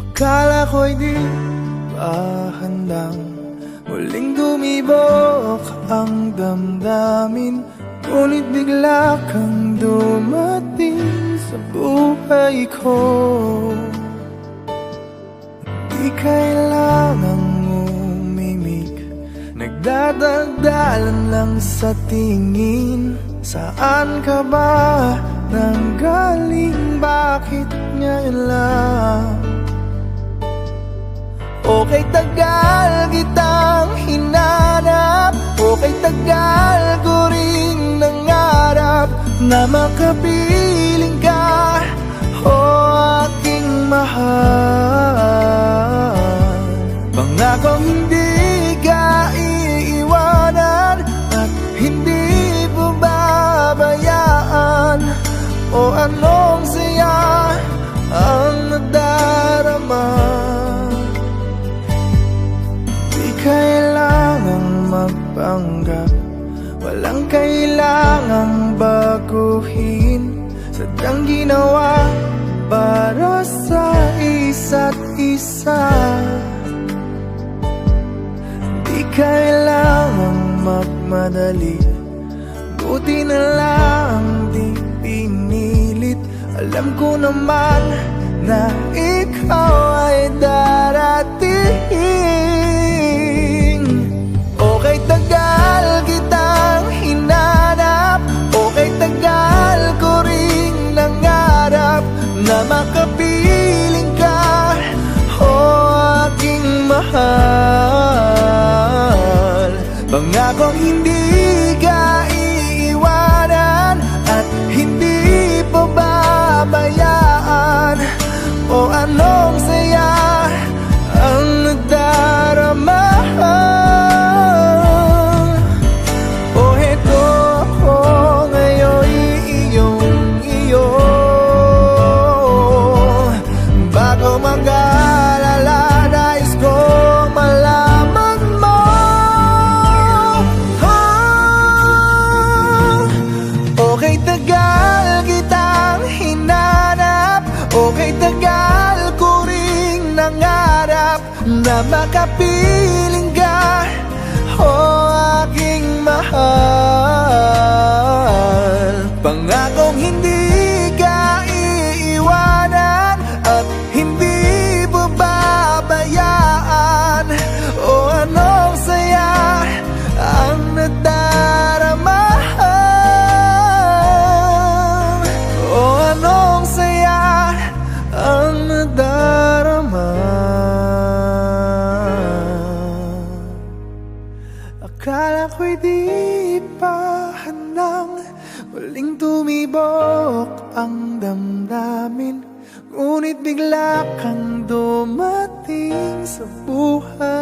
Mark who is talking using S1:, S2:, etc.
S1: Akala ko'y di pa handang muling dumibok ang damdamin, ngunit bigla kang dumating sa buhay ko. Di kailangang umimik, nagdadagdalan lang sa tingin. Saan ka ba nanggaling? Bakit ngayon lang? Okay, tagal kitang hinanap, okay, tagal ko ring nangarap na makapiling ka, o aking mahal. Pangakong hindi ka iiwanan at hindi babayaan, o anong saya ang nadarama. Kailangang magpanggap, walang kailangang baguhin, sadyang ginawa para sa isa't isa. Di kailangang magmadali, buti na lang di pinilit. Alam ko naman na ikaw ay darating. Okay, tagal kitang hinanap, okay, tagal ko ring nangarap na makapiling ka, o aking mahal. Pangakong hindi ka iiwanan at hindi pababayaan, o anong saya ang nadarama. Na makapiling ka, o aking mahal. Pangakong hindi ka iiwanan at hindi babayaan, o anong saya ang nadarama, o anong saya ang nadarama. Akala ko'y di pa handang muling tumibok ang damdamin, ngunit bigla kang dumating sa buhay